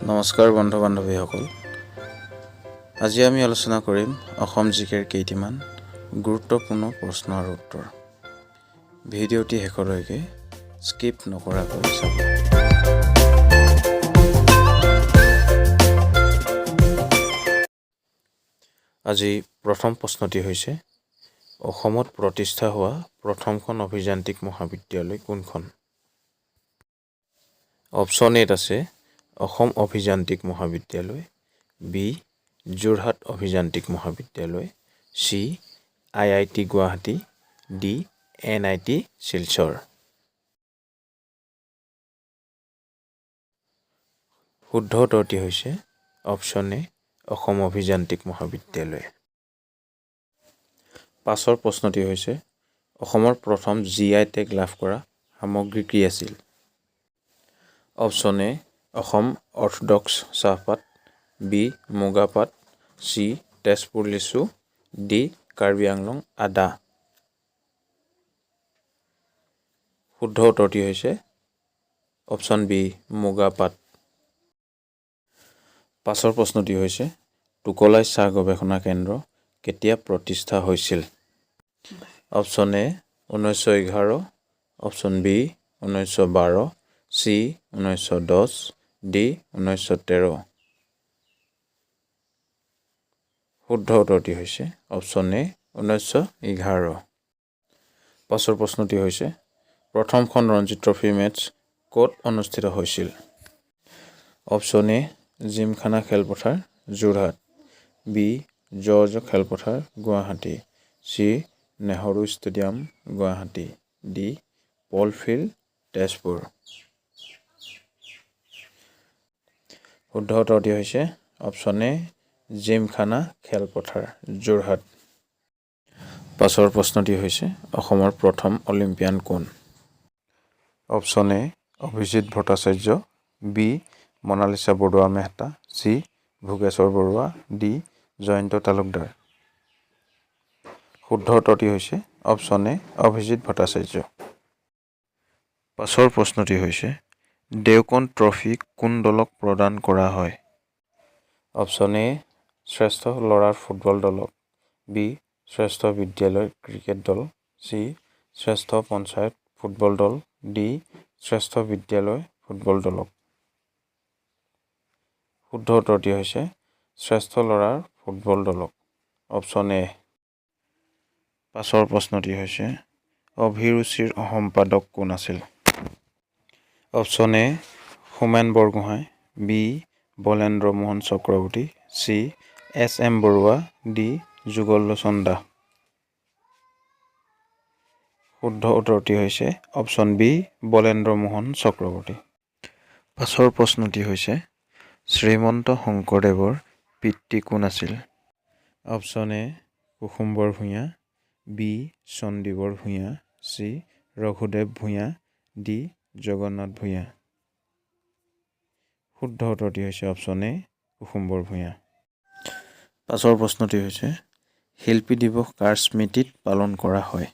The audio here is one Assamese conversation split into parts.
নমস্কাৰ বন্ধু বান্ধৱীসকল। আজি আমি আলোচনা কৰিম অসম জিকেৰ কেইটিমান গুৰুত্বপূৰ্ণ প্ৰশ্ন আৰু উত্তৰ। ভিডিঅ'টি শেষলৈকে স্কিপ নকৰাকৈ চাব। আজি প্ৰথম প্ৰশ্নটি হৈছে অসমত প্ৰতিষ্ঠা হোৱা প্ৰথমখন অভিযান্ত্ৰিক মহাবিদ্যালয় কোনখন? অপশ্যন এত আছে অসম অভিযান্ত্ৰিক মহাবিদ্যালয়, বি যোৰহাট অভিযান্ত্ৰিক মহাবিদ্যালয়, C IIT Guwahati, D NIT Silchar. শুদ্ধ উত্তৰটি হৈছে অপশ্যন এ অসম অভিযান্ত্ৰিক মহাবিদ্যালয়। পাছৰ প্ৰশ্নটি হৈছে অসমৰ প্ৰথম GI টেগ লাভ কৰা সামগ্ৰী কি আছিল? অপশ্যন এ অসম অৰ্থডক্স চাহপাত, বি মুগাপাট, চি তেজপুৰ লিচু, ডি কাৰ্বি আংলং আদা। শুদ্ধ উত্তৰটি হৈছে অপশ্যন বি মুগাপাট। পাছৰ প্ৰশ্নটি হৈছে টোকোলাই চাহ গৱেষণা কেন্দ্ৰ কেতিয়া প্ৰতিষ্ঠা হৈছিল? Option A 1911, option B 1912, C 1910, D 1913। শুদ্ধ উত্তৰটি হৈছে অপশ্যন এ 1911। পাছৰ প্ৰশ্নটি হৈছে প্ৰথমখন ৰঞ্জী ট্ৰফী মেটচ ক'ত অনুষ্ঠিত হৈছিল? অপশ্যন এ জিমখানা খেলপথাৰ যোৰহাট, বি জৰ্জ খেলপথাৰ Guwahati, C Nehru stadium Guwahati, D Paul field Tezpur. শুদ্ধ উত্তৰটি হৈছে অপশ্যন এ জিমখানা খেলপথাৰ যোৰহাট। পাছৰ প্ৰশ্নটি হৈছে অসমৰ প্ৰথম অলিম্পিয়ান কোন? Option A Abhijit Bhattacharya, B Monalisa Baruah Mehta, C Bhogeswar Baruah, D Jayanta Talukdar. শুদ্ধ উত্তৰটি হৈছে অপশ্যন এ অভিজিত ভট্টাচাৰ্য। পাছৰ প্ৰশ্নটি হৈছে দেওকণ ট্ৰফী কোন দলক প্ৰদান কৰা হয়? অপশ্যন এ শ্ৰেষ্ঠ ল'ৰাৰ ফুটবল দলক, বি শ্ৰেষ্ঠ বিদ্যালয় ক্ৰিকেট দল, চি শ্ৰেষ্ঠ পঞ্চায়ত ফুটবল দল, ডি শ্ৰেষ্ঠ বিদ্যালয় ফুটবল দলক। শুদ্ধ উত্তৰটি হৈছে শ্ৰেষ্ঠ ল'ৰাৰ ফুটবল দলক, অপশ্যন এ। পাছৰ প্ৰশ্নটি হৈছে অভিৰুচিৰ সম্পাদক কোন আছিল? Option A Homen Borgohain, B Balendra Mohan Chakraborty, C SM Baruah, D Jugallochan Das. শুদ্ধ উত্তৰটি হৈছে অপশ্যন বি বলেন্দ্ৰ মোহন চক্ৰৱৰ্তী। পাছৰ প্ৰশ্নটি হৈছে শ্ৰীমন্ত শংকৰদেৱৰ পিতৃ কোন আছিল? Option A Kusumbar Bhuyan, B Chandibar Bhuyan, C Raghudev Bhuyan, D Jagannath Bhuyan. শুদ্ধ উত্তৰটি হৈছে অপশ্যন এ কুসুম্বৰ ভূঞা। পাছৰ প্ৰশ্নটি হৈছে শিল্পী দিৱস কাৰ স্মৃতিত পালন কৰা হয়?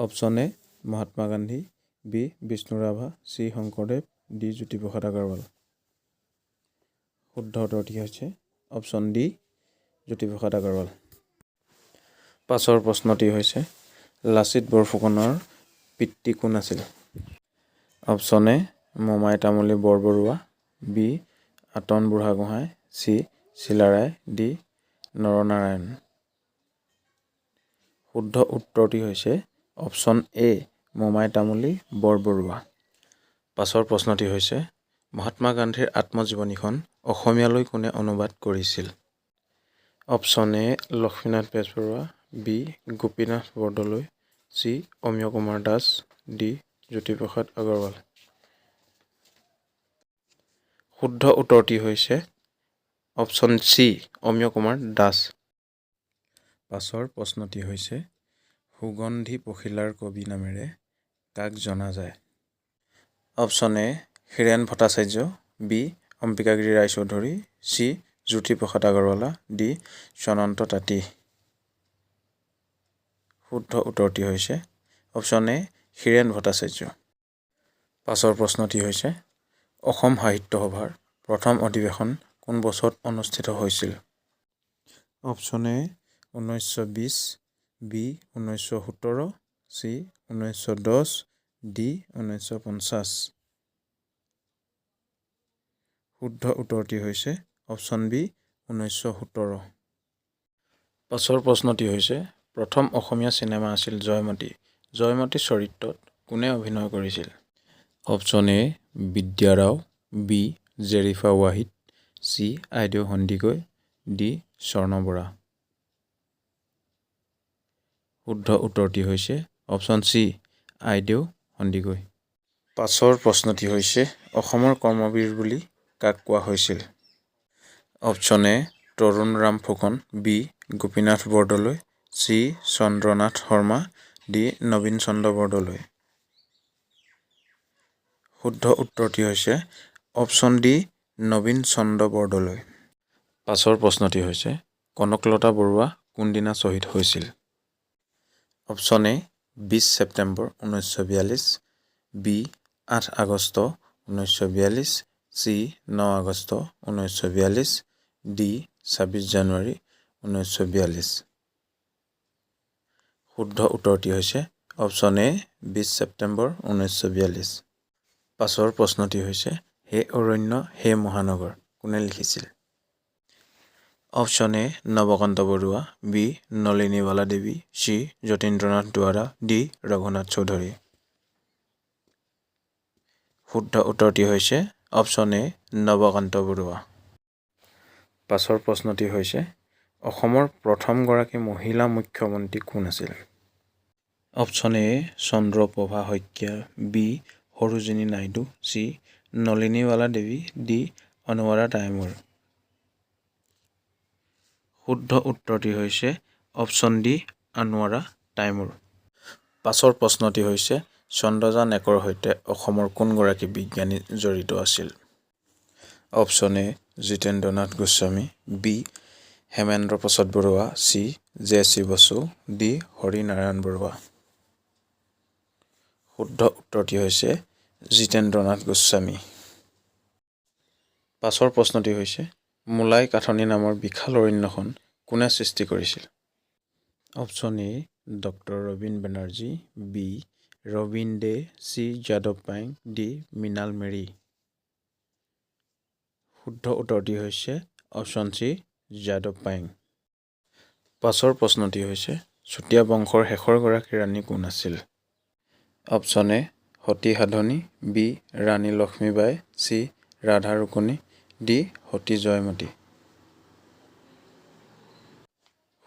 Option A Mahatma Gandhi, B Bishnu Rabha, C Sankardev, D Jyotiprasad Agarwala. শুদ্ধ উত্তৰটি হৈছে অপশ্যন ডি জ্যোতিপ্ৰসাদ আগৰৱাল। পাছৰ প্ৰশ্নটি হৈছে লাচিত বৰফুকনৰ পিতৃ কোন আছিল? Option A Momai Tamuli Borbarua, B Atan Burhagohain, C Chilarai, D Naranarayan. শুদ্ধ উত্তৰটি হৈছে অপশ্যন এ মোমাই তামুলী বৰবৰুৱা। পাছৰ প্ৰশ্নটি হৈছে মহাত্মা গান্ধীৰ আত্মজীৱনীখন অসমীয়ালৈ কোনে অনুবাদ কৰিছিল? Option A Lakshminath Bezbaruah, B Gopinath Bordoloi, C Amiya Kumar Das, D Jyotiprasad Agarwala. শুদ্ধ উত্তৰটি হৈছে অপশ্যন চি অমীয় কুমাৰ দাস। পাছৰ প্ৰশ্নটি হৈছে সুগন্ধি পখিলাৰ কবি নামেৰে কাক জনা যায়? Option A Hiren Bhattacharya, B Ambikagiri Raichoudhury, C Jyotiprasad Agarwala, D Swananta তাঁতী। শুদ্ধ উত্তৰটি হৈছে অপশ্যন এ হীৰেণ ভট্টাচাৰ্য। পাছৰ প্ৰশ্নটি হৈছে অসম সাহিত্য সভাৰ প্ৰথম অধিৱেশন কোন বছৰত অনুষ্ঠিত হৈছিল? Option A 1920, B 1917, C 1910, D 1950। শুদ্ধ উত্তৰটি হৈছে অপশ্যন বি 1917। পাছৰ প্ৰশ্নটি হৈছে প্ৰথম অসমীয়া চিনেমা আছিল জয়মতী। জয়মতী চৰিত্ৰত কোনে অভিনয় কৰিছিল? অপশ্যন এ বিদ্যা ৰাও, বি জেৰিফা ৱাহিদ, চি আইদেউ সন্দিকৈ, ডি স্বৰ্ণ বৰা। শুদ্ধ উত্তৰটি হৈছে অপশ্যন চি আইদেউ সন্দিকৈ। পাছৰ প্ৰশ্নটি হৈছে অসমৰ কৰ্মবীৰ বুলি কাক কোৱা হৈছিল? Option A Tarunram Phukan, B Gopinath Bordoloi, C Chandranath Sharma, D Nabin Chandra Bordoloi. শুদ্ধ উত্তৰটি হৈছে অপশ্যন ডি নবীন চন্দ্ৰ বৰদলৈ। পাছৰ প্ৰশ্নটি হৈছে কনকলতা বৰুৱা কোনদিনা শ্বহীদ হৈছিল? অপশ্যন এ 20 ছেপ্টেম্বৰ 1942, বি 8 আগষ্ট 1942, চি 9 আগষ্ট 1942, ডি 26 জানুৱাৰী 1942। শুদ্ধ উত্তৰটি হৈছে অপশ্যন এ 20 ছেপ্টেম্বৰ 1942। পাছৰ প্ৰশ্নটি হৈছে হে অৰণ্য হে মহানগৰ কোনে লিখিছিল? Option A Nabakanta Baruah, B Nalinibala Devi, C Jatindranath Duwara, D Raghunath Choudhury. শুদ্ধ উত্তৰটি হৈছে অপশ্যন এ নৱকান্ত বৰুৱা। পাছৰ প্ৰশ্নটি হৈছে অসমৰ প্ৰথমগৰাকী মহিলা মুখ্যমন্ত্ৰী কোন আছিল? Option A Chandraprabha Saikia, B Sarojini Naidu, C Nalinibala Devi, D Anuradha Taimur. শুদ্ধ উত্তৰটি হৈছে অপশ্যন ডি অনুৰাধা টাইমূৰ। পাছৰ প্ৰশ্নটি হৈছে চন্দ্ৰযান-1ৰ সৈতে অসমৰ কোনগৰাকী বিজ্ঞানী জড়িত আছিল? Option A Jitendranath Goswami, B Hemendra Prasad Baruah, C J C. Bose, D Harinarayan Baruah. শুদ্ধ উত্তৰটি হৈছে জিতেন্দ্ৰনাথ গোস্বামী। পাছৰ প্ৰশ্নটি হৈছে মোলাই কাথনি নামৰ বিশাল অৰণ্যখন কোনে সৃষ্টি কৰিছিল? Option A doctor Robin Banerjee, B Robin Dey, C যাদৱ পায়েং, ডি মৃণাল মেৰী। শুদ্ধ উত্তৰটি হৈছে অপশ্যন চি যাদৱ পায়েং। পাছৰ প্ৰশ্নটি হৈছে চুতীয়া বংশৰ শেষৰগৰাকী ৰাণী কোন আছিল? Option A Sati Sadhani, B Rani Lakshmi Bai, C Radha Rukmini, D Sati Joymoti.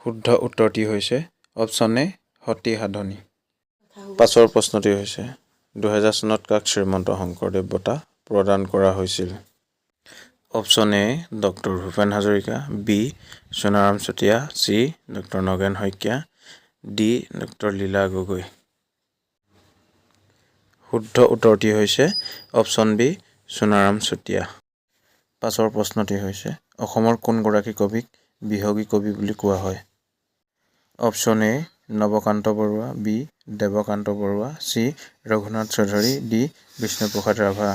শুদ্ধ উত্তৰটি হৈছে অপশ্যন এ সতী সাধনী। পাছৰ প্ৰশ্নটি হৈছে 2000 চনত কাক শ্ৰীমন্ত শংকৰদেৱ বঁটা প্ৰদান কৰা হৈছিল? Option A doctor Bhupen Hazarika, B Sonaram Chutia, C doctor Nagen Saikia, D doctor Lila Gogoi. শুদ্ধ উত্তৰটি হৈছে অপশ্যন বি সোণাৰাম চুতীয়া। পাছৰ প্ৰশ্নটি হৈছে অসমৰ কোনগৰাকী কবিক বিহগী কবি বুলি কোৱা হয়? Option A Nabakanta Baruah, B Devakanta Baruah, C Raghunath Choudhury, D Bishnuprasad Rabha.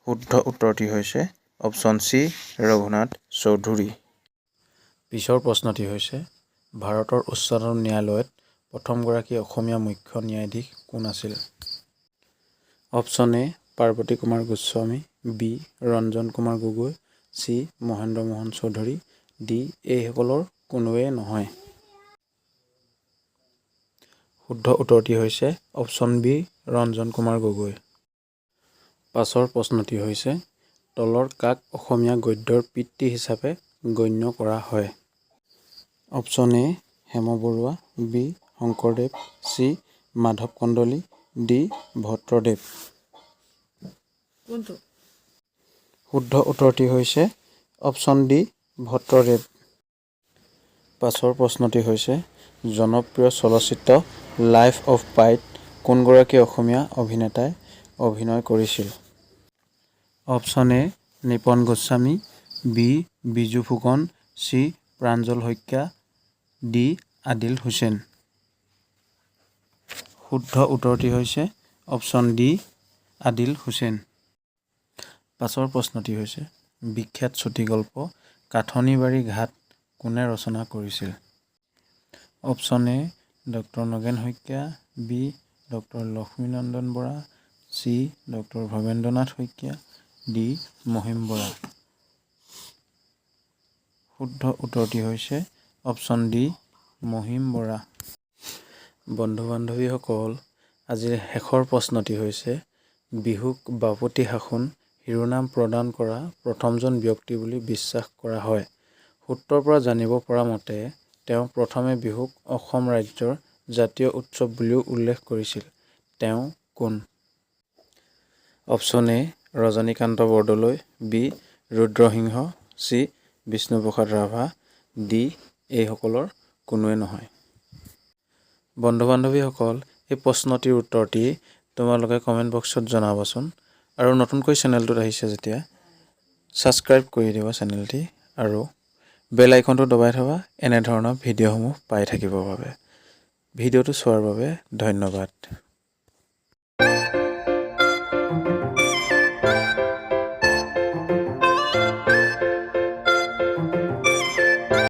শুদ্ধ উত্তৰটি হৈছে অপশ্যন চি ৰঘুনাথ চৌধুৰী। পিছৰ প্ৰশ্নটি হৈছে ভাৰতৰ উচ্চতম ন্যায়ালয়ত প্ৰথমগৰাকী অসমীয়া মুখ্য ন্যায়াধীশ কোন আছিল? Option A Parbati Kumar Goswami, B Ranjan Kumar Gogoi, C Mahendra Mohan Choudhury, D এইসকলৰ কোনোৱেই নহয়। শুদ্ধ উত্তৰটি হৈছে অপশ্যন বি ৰঞ্জন কুমাৰ গগৈ। পাছৰ প্ৰশ্নটি হৈছে তলৰ কাক অসমীয়া গদ্যৰ পিতৃ হিচাপে গণ্য কৰা হয়? Option A Hem Baruah, B Sankardev, C Madhav Kandali, D Bhattadev. শুদ্ধ উত্তৰটি হৈছে অপশ্যন ডি ভট্টদেৱ। পাছৰ প্ৰশ্নটি হৈছে জনপ্ৰিয় চলচ্চিত্ৰ লাইফ অৱ পাইত কোনগৰাকী অসমীয়া অভিনেতাই অভিনয় কৰিছিল? Option A Nipon Goswami, B Biju Phukan, C Pranjal Saikia, D Adil Hussain. শুদ্ধ উত্তৰটি হৈছে অপশ্যন ডি আদিল হুছেইন। পাছৰ প্ৰশ্নটি হৈছে বিখ্যাত চুটিগল্প কাঠনিবাৰী ঘাট কোনে ৰচনা কৰিছিল? Option A doctor Nagen Saikia, B doctor Lakshminandan Bora, C doctor Bhabendranath Saikia, D Mahim Bora. শুদ্ধ উত্তৰটি হৈছে অপশ্যন ডি মহিম বৰা। বন্ধু বান্ধৱীসকল, আজিৰ শেষৰ প্ৰশ্নটি হৈছে বিহুক বাপতি সাহোন শিৰোনাম প্ৰদান কৰা প্ৰথমজন ব্যক্তি বুলি বিশ্বাস কৰা হয়। সূত্ৰৰ পৰা জানিব পৰা মতে তেওঁ প্ৰথমে বিহুক অসম ৰাজ্যৰ জাতীয় উৎসৱ বুলিও উল্লেখ কৰিছিল। তেওঁ কোন? Option A Rajanikanta Bordoloi, B Rudrasingha, C Bishnuprasad Rabha, D এইসকলৰ কোনোৱে নহয়। বন্ধু বান্ধৱীসকল, এই প্ৰশ্নটিৰ উত্তৰটি তোমালোকে কমেণ্ট বক্সত জনাবাচোন। আৰু নতুনকৈ চেনেলটোত আহিছে যেতিয়া ছাবস্ক্ৰাইব কৰি দিবা চেনেলটি আৰু বেল আইকনটো দবাই থবা এনেধৰণৰ ভিডিঅ'সমূহ পাই থাকিবৰ বাবে। ভিডিঅ'টো চোৱাৰ বাবে ধন্যবাদ।